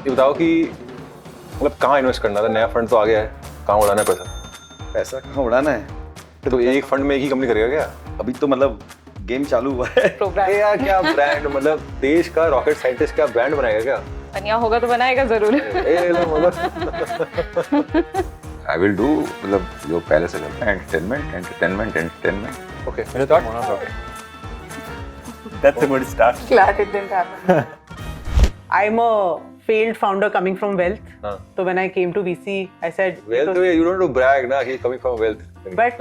ये बताओ कि मतलब कहाँ इन्वेस्ट करना था? नया फंड तो आ गया है, कहाँ उड़ाना है पैसा? पैसा कहाँ उड़ाना है? तो एक फंड में एक ही कंपनी करेगा क्या? अभी तो मतलब गेम चालू हुआ है। ये यार क्या ब्रांड, मतलब देश का रॉकेट साइंटिस्ट क्या ब्रांड बनाएगा क्या? पनिया होगा तो बनाएगा जरूर। I will do मतलब जो पहले से करते हैं entertainment. Okay. मैंने thought that's a good start. Glad it didn't happen. I'm a failed founder coming from wealth. हाँ. So when I came to VC, I said, Wealth, you don't do brag ना, he's coming from wealth. but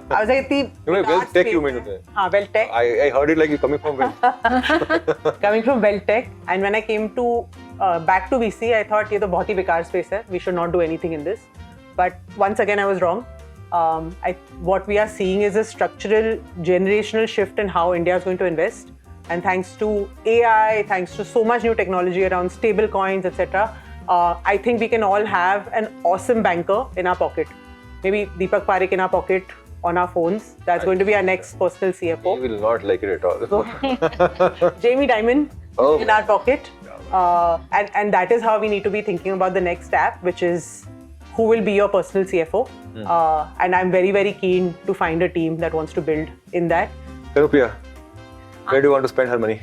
I was like, wealth tech you mean to say? हाँ, wealth tech. I heard it like you coming from wealth. Coming from wealth tech, and when I came to back to VC, I thought ये तो बहुत ही बेकार space है. We should not do anything in this. But once again, I was wrong. What we are seeing is a structural, generational shift in how India is going to invest. And thanks to AI, thanks to so much new technology around stable coins, etc., I think we can all have an awesome banker in our pocket. Maybe Deepak Parekh in our pocket on our phones. That's going to be our next personal CFO. He will not like it at all. Jamie Dimon Oh. in our pocket. And that is how we need to be thinking about the next step, which is who will be your personal CFO. And I'm very, very keen to find a team that wants to build in that. Kanupriya, where do you want to spend her money?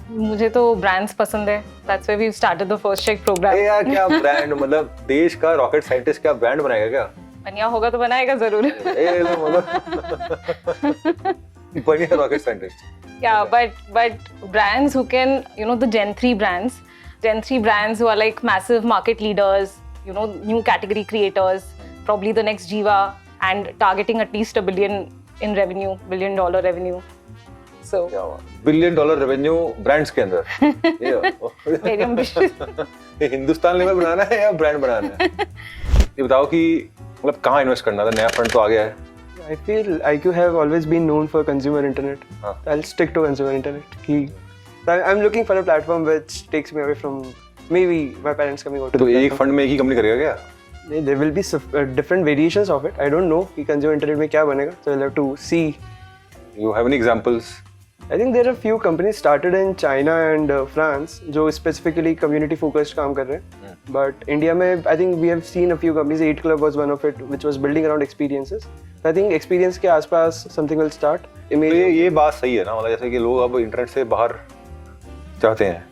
मुझे तो brands पसंद है. That's why we've started the first check program. ये यार क्या brand, मतलब देश का रॉकेट साइंटिस्ट क्या ब्रांड बनाएगा क्या? पनिया होगा तो बनाएगा जरूर. बढ़िया rocket scientist. Yeah, but brands who can, the Gen 3 brands who are like massive market leaders, new category creators, probably the next Jiva, and targeting at least $1 billion in revenue, $1 billion revenue. So $1 billion revenue brands के अंदर. very ambitious. ये Hindustan level बनाना है या brand बनाना है? ये बताओ कि मतलब कहाँ इन्वेस्ट करना था? नया फंड तो आ गया है. I feel IQ have always been known for consumer internet. हाँ. I'll stick to consumer internet. I'm looking for a platform which takes me away from maybe my parents coming out to तो the एक platform. Fund में एक ही company करेगा क्या? There will be different variations of it. I don't know कि consumer internet में क्या बनेगा. So I'll have to see. You have any examples? I think there are few companies started in China and France जो specifically community focused काम कर रहे हैं. But India में I think we have seen a few companies. 8 Club was one of it, which was building around experiences. I think experience के आसपास something will start. तो ये बात सही है ना, मतलब जैसे कि लोग अब इंटरनेट से बाहर चाहते हैं.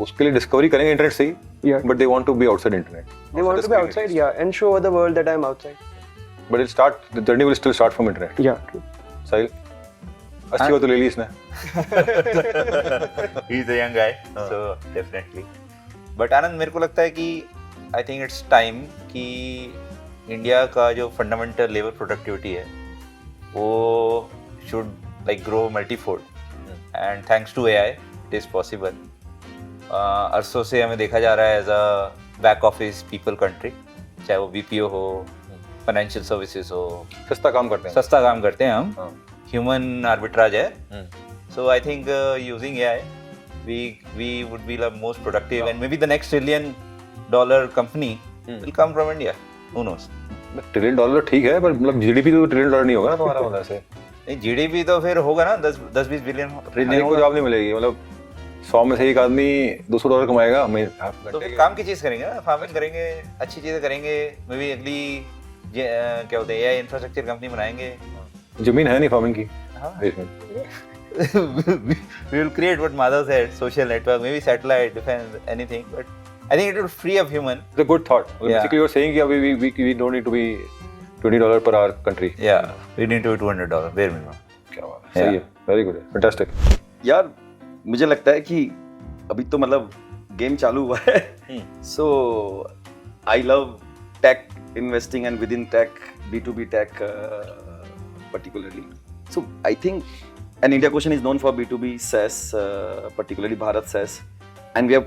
उसके लिए डिस्कवरी करेंगे इंटरनेट से ही. Yeah. But they want to be outside internet. They want to be outside, yeah, and show the world that I'm outside. But the journey will still start from internet. Yeah, true. साहिल, अच्छी बात तो ले ली इसने. He's a young guy, so definitely. But आनंद, मेरे को लगता है कि I think it's time कि इंडिया का जो फंडामेंटल लेबर प्रोडक्टिविटी है वो should like grow multifold. And thanks to AI, it is possible. अरसों से हमें देखा जा रहा है as a back office people country, चाहे वो बीपीओ हो, फाइनेंशियल सर्विसेज हो, सस्ता काम करते हैं. सस्ता काम करते हैं हम. हाँ. ह्यूमन आर्बिट्राज है. So I think using AI we would be the most productive and may be the next $1 trillion company will come from India. Who knows? $1 trillion ठीक है, पर मतलब जीडीपी तो $1 trillion नहीं होगा ना तुम्हारा, मतलब से. नहीं, जीडीपी तो फिर होगा ना 10-20 बिलियन ट्रिलियन को जॉब नहीं मिलेगी. मतलब 100 में से एक आदमी $200 कमाएगा. तो फिर काम की चीज करेंगे ना, फार्मिंग करेंगे, अच्छी चीजें करेंगे. मे बी अगली क्या होता है एआई इंफ्रास्ट्रक्चर कंपनी बनाएंगे. जमीन है नहीं फार्मिंग की. हाँ. We will create what Madhav said, social network, maybe satellite, defense, anything. But I think it will free up human. It's a good thought. Yeah. Basically, you're saying that we don't need to be $20 per hour country. Yeah, we need to be $200 bare minimum. क्या बात है. सही है. Very good. Fantastic. यार मुझे लगता है कि अभी तो मतलब गेम चालू हुआ है. So I love tech investing and within tech, B2B tech particularly. So I think, and India Quotient is known for B2B SaaS, particularly Bharat SaaS, and we have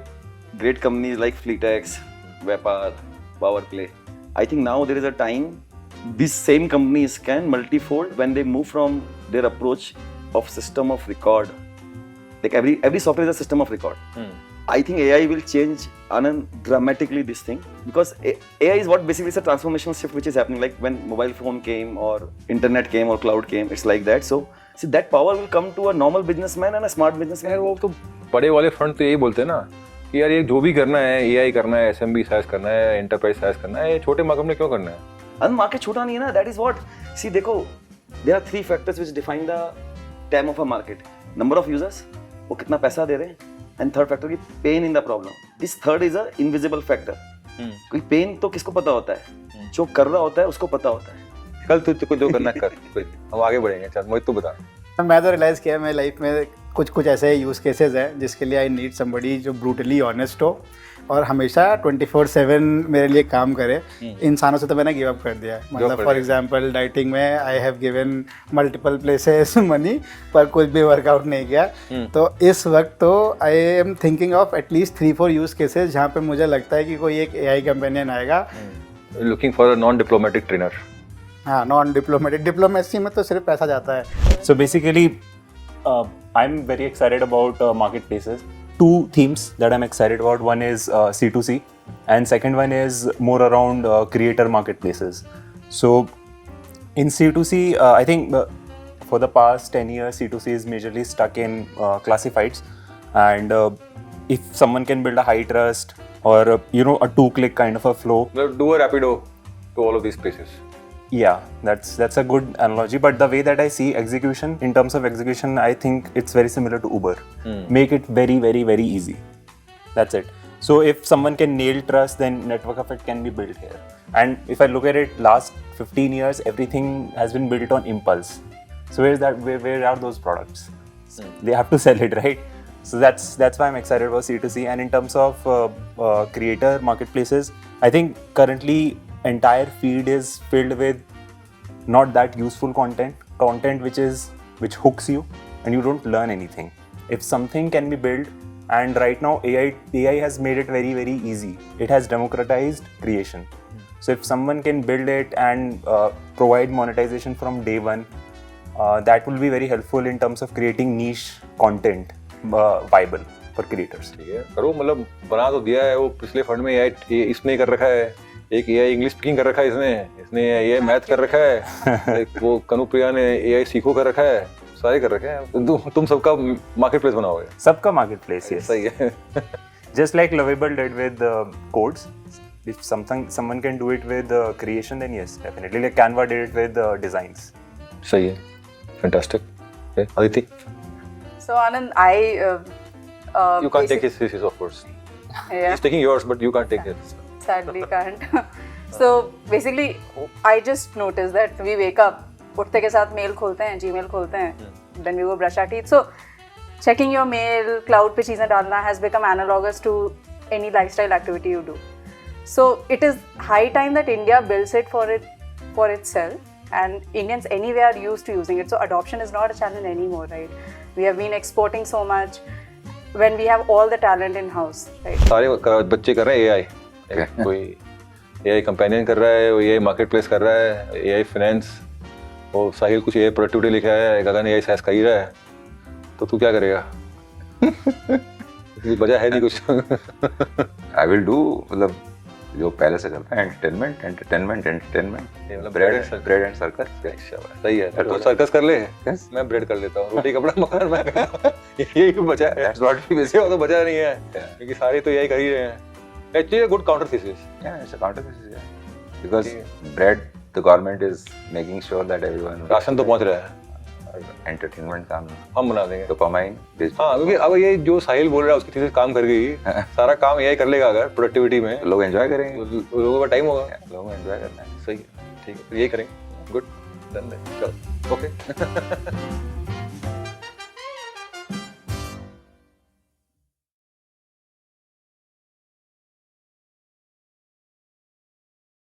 great companies like FleetX, Vyapar, PowerPlay. I think now there is a time these same companies can multifold when they move from their approach of system of record. Like every software is a system of record. I think AI will change Anand dramatically this thing, because AI is what basically is a transformational shift which is happening. Like when mobile phone came or internet came or cloud came, it's like that. So see, that power will come to a normal businessman and a smart businessman. यार वो तो बड़े वाले fund तो यही बोलते हैं ना कि यार ये जो भी करना है, एआई करना है, एसएमबी साइज करना है, एंटरप्राइज साइज करना है, ये छोटे मार्केट में क्यों करना है? अन मार्केट छोटा नहीं है ना, दैट इज व्हाट सी देखो there are 3 factors which define the time of a market. Number of users, वो कितना पैसा दे रहे हैं, एंड थर्ड फैक्टर की pain in the problem. This third is a invisible factor. कोई पेन तो किसको पता होता है, जो कर रहा होता है उसको पता होता है. कल तुझको जो करना है कर, कोई हम आगे बढ़ेंगे. चल मोहित तू बता. मैं तो रियलाइज़ किया मेरी लाइफ में कुछ ऐसे यूज़ केसेस हैं जिसके लिए आई नीड समबडी जो ब्रूटली ऑनेस्ट हो और हमेशा 24/7 मेरे लिए काम करे. इंसानों से तो मैंने गिव अप कर दिया है. मतलब फॉर एग्जांपल डाइटिंग में I have given multiple places money पर कुछ भी वर्कआउट नहीं किया. तो इस वक्त तो I am thinking of at least 3-4 use cases जहाँ पे मुझे लगता है कि कोई एक AI कंपेनियन आएगा. Looking for a non diplomatic trainer. हाँ, नॉन डिप्लोमेटिक. डिप्लोमेसी में तो सिर्फ पैसा जाता है. So basically, I'm very excited about marketplaces. Two themes that I'm excited about. One is C2C, and second one is more around creator marketplaces. So in C2C, I think for the past 10 years, C2C is majorly stuck in classifieds, and if someone can build a high trust or a 2-click kind of a flow. Do a Rapido to all of these places. Yeah, that's a good analogy. But the way that I see execution, in terms of execution, I think it's very similar to Uber. Make it very, very, very easy. That's it. So if someone can nail trust, then network effect can be built here. And if I look at it, last 15 years, everything has been built on impulse. So where are those products? They have to sell it, right? So that's why I'm excited about C2C. And in terms of creator marketplaces, I think currently entire feed is filled with not that useful content which hooks you and you don't learn anything. If something can be built, and right now AI has made it very, very easy. It has democratized creation. So if someone can build it and provide monetization from day one, that will be very helpful in terms of creating niche content viable for creators. ठीक है, करो. मतलब बना तो दिया है वो पिछले फंड में. AI इसने कर रखा है, एक AI इंग्लिश स्पीकिंग कर रखा है, इसने AI मैथ कर रखा है, एक वो कनुप्रिया ने AI सीखो कर रखा है, सारे कर रखे हैं. तुम सबका मार्केट प्लेस बनाओगे. सबका मार्केट प्लेस. Yes. सही है. Just like Lovable did with codes. If someone can do it with creation, then yes, definitely. Like Canva did it with designs. सही है. Fantastic. Okay. Aditi, So Anand, you can't take his thesis, of course. Yeah. He's taking yours, but you can't take his. Sadly can't. So basically, I just noticed that we wake up, उठते के साथ mail खोलते हैं, Gmail खोलते हैं, then we go brush our teeth. So checking your mail, cloud पे चीज़ें डालना has become analogous to any lifestyle activity you do. So it is high time that India builds it for itself, and Indians anyway are used to using it. So adoption is not a challenge anymore, right? We have been exporting so much when we have all the talent in house, right? सारे बच्चे कर रहे हैं AI. कोई AI companion कर रहा है, वो AI मार्केट प्लेस कर रहा है, AI फाइनेंस, और साहिल कुछ AI प्रोडक्टिविटी लिखा है, गगन AI साइज कर ही रहा है. तो तू क्या करेगा? वजह है नहीं कुछ. आई विल डू, मतलब जो पहले से करता है, एंटरटेनमेंट. मतलब ब्रेड एंड सर्कस. सही है. तो सर्कस कर ले. मैं ब्रेड कर लेता हूँ. रोटी कपड़ा मकान में. यही बचा है. दैट्स व्हाट वी से. तो बचा नहीं है क्योंकि सारे तो यही कर ही रहे हैं. Actually, a good counter thesis. Yeah, it's a counter thesis. Yeah, because bread, the government is making sure that everyone. Ration तो पहुंच रहा है. एंटरटेनमेंट काम हम बना देंगे. डोपामाइन. हाँ, क्योंकि अब ये जो साहिल बोल रहा है उसकी थीसिस काम कर गई. सारा काम AI कर लेगा अगर प्रोडक्टिविटी में. लोग एंजॉय करेंगे. लोगों का टाइम होगा. लोगों को एंजॉय करना है. सही है. ठीक है, यही करेंगे. गुड. डन. चलो. ओके.